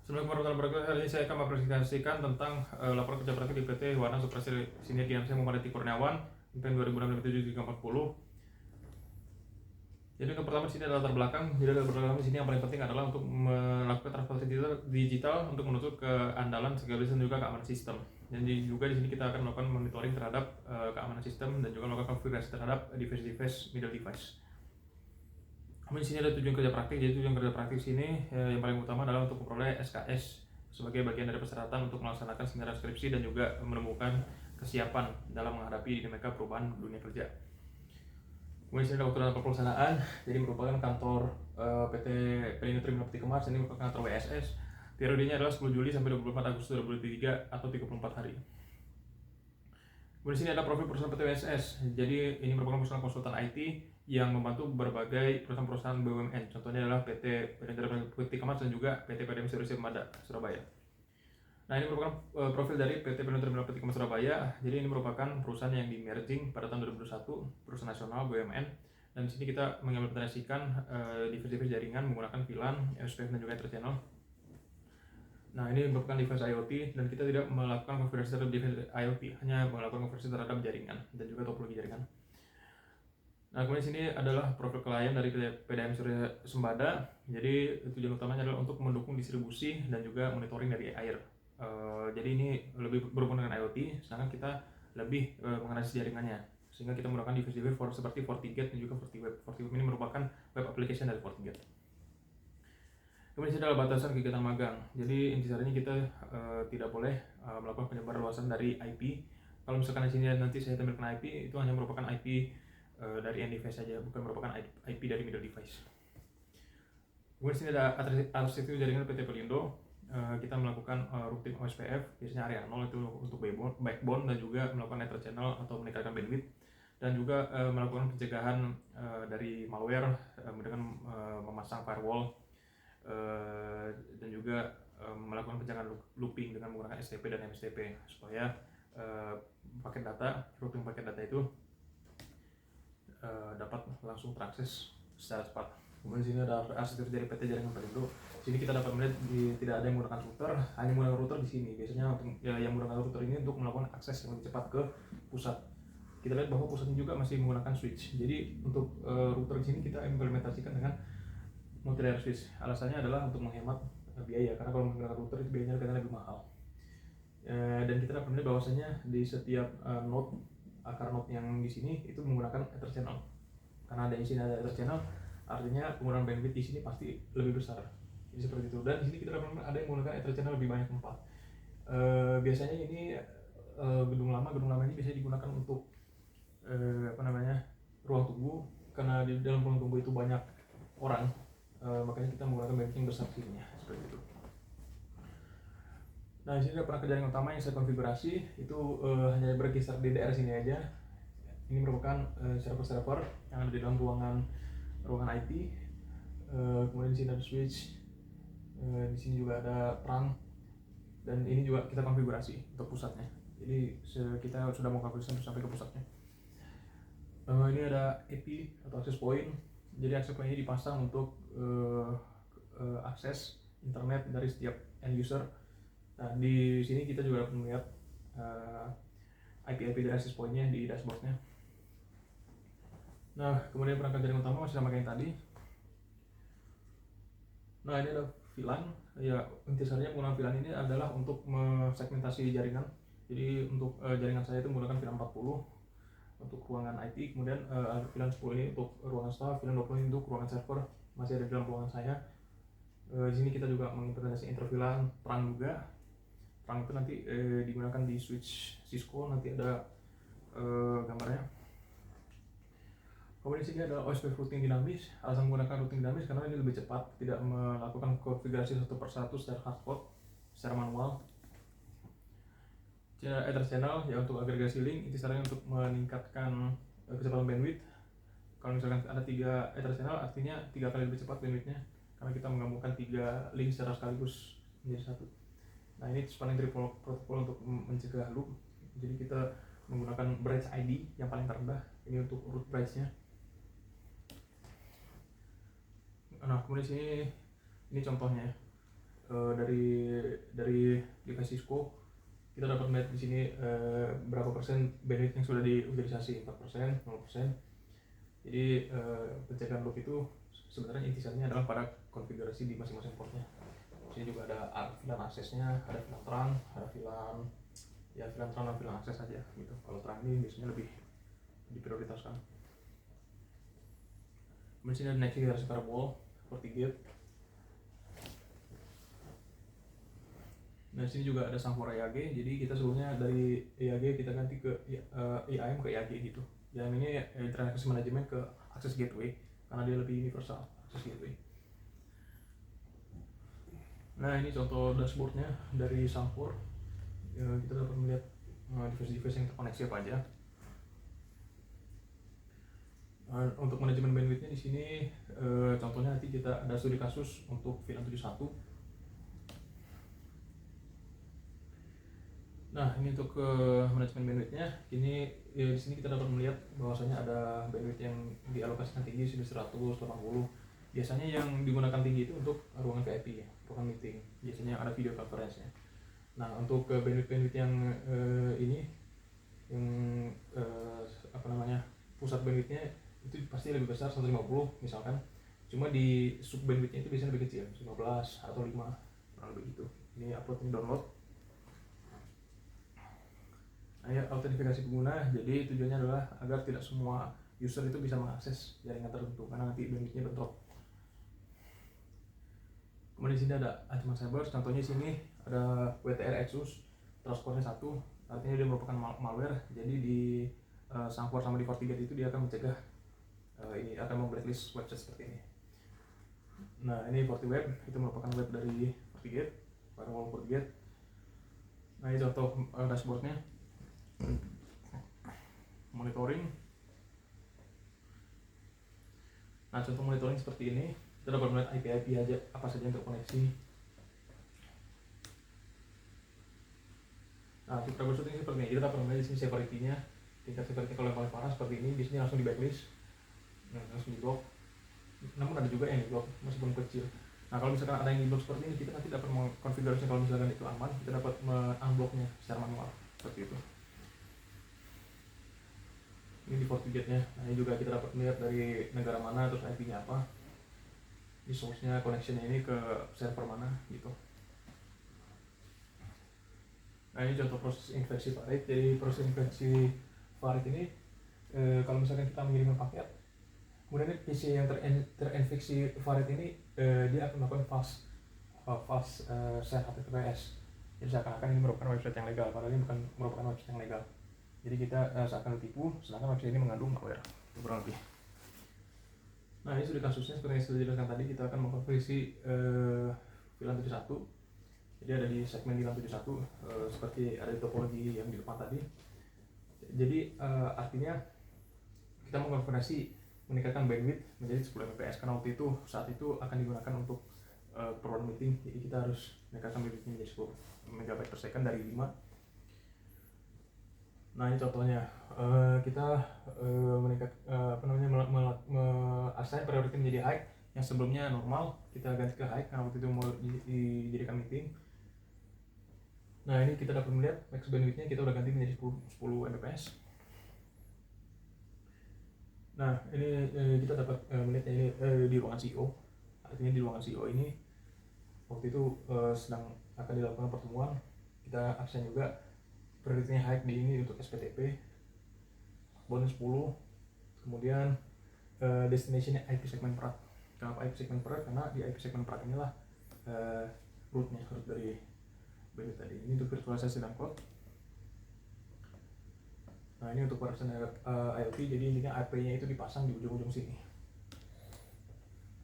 Assalamualaikum warahmatullahi wabarakatuh. Hari ini saya akan mempresentasikan tentang laporan kerja praktik di PT Warna Suprasi Sinergi. Saya Muhammad Kurniawan, tahun 2006-2007-40. Jadi yang pertama di sini adalah latar belakang. Jadi latar belakang di sini yang paling penting adalah untuk melakukan transformasi digital untuk menuntut keandalan, sekaligus dan juga keamanan sistem. Dan juga di sini kita akan melakukan monitoring terhadap keamanan sistem dan juga melakukan konfigurasi terhadap device middle device. Kemudian di sini ada tujuan kerja praktik. Jadi tujuan kerja praktik sini yang paling utama adalah untuk memperoleh SKS sebagai bagian dari persyaratan untuk melaksanakan seminar skripsi dan juga menemukan kesiapan dalam menghadapi dinamika perubahan dunia kerja. Kemudian di sini ada waktu dan pelaksanaan. Jadi merupakan kantor PT Pelindung Terminal Peti Kemas. Ini merupakan kantor WSS. Periodenya adalah 10 Juli sampai 24 Agustus 2023 atau 34 hari. Kemudian di sini ada profil perusahaan PT WSS. Jadi ini merupakan perusahaan konsultan IT yang membantu berbagai perusahaan-perusahaan BUMN. Contohnya adalah PT Peti Kemas dan juga PT PDM Service Mada Surabaya. Nah, ini merupakan profil dari PT Terminal Peti Kemas Surabaya. Jadi ini merupakan perusahaan yang di merging pada tahun 2021, perusahaan nasional BUMN. Dan di sini kita mengimplementasikan device jaringan menggunakan VLAN, SPF dan juga Ether channel. Nah, ini merupakan device IoT dan kita tidak melakukan konfigurasi terhadap device IoT, hanya melakukan konversi terhadap jaringan dan juga topologi jaringan. Nah, kemudian sini adalah profil klien dari PDM Surya Sembada. Jadi tujuan utamanya adalah untuk mendukung distribusi dan juga monitoring dari air. Jadi ini lebih berhubungan dengan IoT, sedangkan kita lebih menganalisis jaringannya. Sehingga kita menggunakan device seperti FortiGate dan juga FortiWeb. FortiWeb ini merupakan web application dari FortiGate. Kemudian ini adalah batasan kegiatan magang. Jadi intisarinya kita tidak boleh melakukan penyebaran luasan dari IP. Kalau misalkan di sini nanti saya tampilkan IP, itu hanya merupakan IP dari end device saja, bukan merupakan IP dari middle device. Kemudian sini ada arsitektur jaringan PT Pelindo. Kita melakukan routing OSPF, biasanya area 0 itu untuk backbone dan juga melakukan network channel atau meningkatkan bandwidth, dan juga melakukan pencegahan dari malware dengan memasang firewall dan juga melakukan pencegahan looping dengan menggunakan STP dan MSTP supaya routing paket data itu dapat langsung terakses secara cepat. Kemudian di sini ada arsitektur dari PT Jaringan Pelindo. Sini kita dapat melihat tidak ada yang menggunakan router, hanya menggunakan router di sini. Biasanya yang menggunakan router ini untuk melakukan akses yang lebih cepat ke pusat. Kita lihat bahwa pusatnya juga masih menggunakan switch. Jadi untuk router di sini kita implementasikan dengan multi layer switch. Alasannya adalah untuk menghemat biaya, karena kalau menggunakan router itu biayanya kadang lebih mahal. Dan kita dapat melihat bahwasanya di setiap node, akar node yang di sini itu menggunakan Ether channel. Karena di sini ada Ether channel, artinya penggunaan bandwidth di sini pasti lebih besar. Jadi seperti itu. Dan di sini kita dapat ada yang menggunakan Ether channel lebih banyak tempat. Biasanya ini gedung lama ini biasanya digunakan untuk ruang tunggu, karena di dalam ruang tunggu itu banyak orang, makanya kita menggunakan bandwidth yang besar sini, seperti itu. Nah, di sini ada perangkat jaringan utama yang saya konfigurasi itu hanya berkisar di daerah sini aja. Ini merupakan server-server yang ada di dalam ruangan IT. Kemudian di sini ada switch, di sini juga ada perang, dan ini juga kita konfigurasi untuk pusatnya. Jadi kita sudah mau konfigurasi sampai ke pusatnya. Ini ada AP atau access point. Jadi access point ini dipasang untuk akses internet dari setiap end user. Nah, di sini kita juga dapat melihat IP dari access point-nya di dashboard-nya. Nah, kemudian perangkat jaringan utama masih sama kayak yang tadi. Nah, ini ada VLAN. Ya, intisarinya penggunaan VLAN ini adalah untuk segmentasi jaringan. Jadi untuk jaringan saya itu menggunakan VLAN 40 untuk ruangan IT, kemudian VLAN 10 ini untuk ruangan staff, VLAN 20 ini untuk ruangan server, masih ada di dalam ruangan saya. Di sini kita juga mengimplementasi interVLAN perang juga. Perang itu nanti digunakan di switch Cisco, nanti ada gambarnya. Kemudian di sini ada OSPF routing dinamis. Alasan menggunakan routing dinamis karena ini lebih cepat, tidak melakukan konfigurasi satu persatu secara hardcode, secara manual. Ether channel ya untuk agregasi link, intisarinya untuk meningkatkan kecepatan bandwidth. Kalau misalkan ada 3 Ether channel, artinya 3 kali lebih cepat bandwidthnya, karena kita menggabungkan 3 link secara sekaligus menjadi satu. Nah, ini spanning tree protokol untuk mencegah loop. Jadi kita menggunakan branch ID yang paling terendah, ini untuk root branch-nya. Nah, kemudian sini ini contohnya. dari device Cisco, kita dapat melihat di sini berapa persen bandwidth yang sudah diutilisasi, 4%, 0%. Jadi pencegahan loop itu sebenarnya intisannya adalah pada konfigurasi di masing-masing portnya. Di sini juga ada VLAN aksesnya, ada VLAN terang, ada VLAN terang dan VLAN akses saja gitu. Kalau terang ini biasanya lebih diprioritaskan. Kemudian sini ada next generation firewall, FortiGate. Nah sini juga ada Sanfor IAG, jadi kita sebelumnya dari IAG kita ganti ke IAM ke IAG gitu. Yang ini Internet Access Management ke Access Gateway karena dia lebih universal, Access Gateway. Nah ini contoh dashboardnya dari Sanfor. Kita dapat melihat device-device yang terkoneksi apa aja. Untuk manajemen bandwidthnya di sini contohnya nanti kita ada studi kasus untuk VLAN 71. Nah ini untuk manajemen bandwidthnya. Ini di sini kita dapat melihat bahwasanya ada bandwidth yang dialokasikan tinggi, sini 180. Biasanya yang digunakan tinggi itu untuk ruangan VIP ya, ruangan meeting. Biasanya ada video conference-nya. Nah untuk bandwidth yang ini yang pusat bandwidthnya itu pasti lebih besar, 150 misalkan. Cuma di sub bandwidthnya itu biasanya lebih kecil, 15 atau 5 kurang lebih gitu. Ini upload ini download. Nah ya, autentifikasi pengguna, jadi tujuannya adalah agar tidak semua user itu bisa mengakses jaringan tertentu karena nanti bandwidthnya bentrok. Kemudian di sini ada ancaman cyber, contohnya di sini ada WTR Exus, transportnya 1, artinya dia merupakan malware. Jadi di Sanfor sama di FortiGate itu dia akan mencegah ini akan memblacklist website seperti ini. Nah ini FortiWeb, itu merupakan web dari FortiGate, firewall FortiGate. Nah ini contoh dashboardnya. Monitoring. Nah contoh monitoring seperti ini, kita dapat melihat IP aja apa saja yang terkoneksi. Nah untuk troubleshooting seperti ini, kita dapat melihat di sini severity-nya, tingkat severity kalau yang paling parah seperti ini, biasanya langsung di blacklist, langsung di block. Namun ada juga yang di block meskipun kecil. Nah kalau misalkan ada yang di block seperti ini, kita nanti dapat mengkonfigurasi kalau misalkan itu aman, kita dapat unblocknya secara manual seperti itu. Ini di FortiGate-nya. Nah ini juga kita dapat melihat dari negara mana, terus IP-nya apa, di source-nya, connection-nya ini ke server mana gitu. Nah ini contoh proses infeksi Farid. Jadi proses infeksi Farid ini kalau misalkan kita mengirimkan paket, kemudian PC yang terinfeksi Farid ini dia akan melakukan fast send HTTPS. Jadi seakan-akan ini merupakan website yang legal, padahal ini bukan merupakan website yang legal. Jadi kita seakan ditipu, sedangkan website ini mengandung malware, kurang lebih. Nah ini sudah kasusnya seperti yang sudah dijelaskan tadi, kita akan mengkonversi VLAN 71. Jadi ada di segmen VLAN 71 seperti ada di topologi yang di depan tadi. Jadi artinya kita mengkonversi meningkatkan bandwidth menjadi 10 Mbps karena waktu itu saat itu akan digunakan untuk keperluan meeting. Jadi kita harus meningkatkan bandwidthnya menjadi 10 MB per second dari 5. Nah ini contohnya kita assign priority menjadi high, yang sebelumnya normal kita ganti ke high karena waktu itu mau dijadikan meeting. Nah ini kita dapat melihat max bandwidthnya kita udah ganti menjadi 10 Mbps. Nah ini kita dapat melihatnya ini di ruangan CEO. Artinya di ruangan CEO ini waktu itu sedang akan dilakukan pertemuan, kita aksen juga priority high di ini untuk SPTP bonus 10. Kemudian destination IP segmen perak. Kenapa IP segmen perak? Karena di IP segmen perak inilah root dari bandwidth tadi. Ini untuk virtualisasi dan cloud. Nah ini untuk partition IoT, jadi intinya IP-nya itu dipasang di ujung-ujung sini.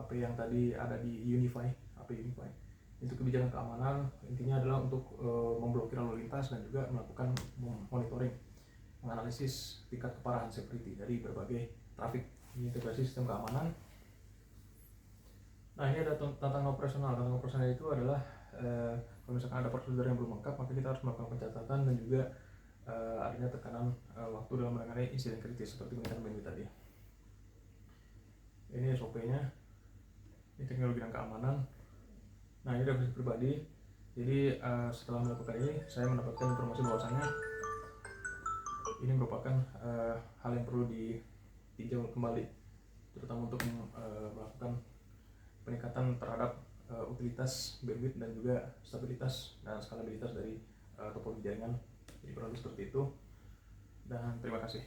IP yang tadi ada di Unify, IP Unify. Itu kebijakan keamanan, intinya adalah untuk memblokir lalu lintas dan juga melakukan monitoring, menganalisis tingkat keparahan security dari berbagai traffic. Ini integrasi sistem keamanan. Nah ini ada tantangan operasional. Tantangan operasional itu adalah kalau misalkan ada prosedur yang belum lengkap, maka kita harus melakukan pencatatan dan juga adanya tekanan waktu dalam menangani insiden kritis seperti meningkatkan bandwidth tadi. Ini SOP-nya, ini teknologi dan keamanan. Nah, ini dari pribadi. Jadi setelah melakukan ini, saya mendapatkan informasi bahwasanya ini merupakan hal yang perlu ditinjau kembali, terutama untuk melakukan peningkatan terhadap utilitas bandwidth dan juga stabilitas dan skalabilitas dari topologi jaringan. Jadi kurang lebih seperti itu. Dan terima kasih.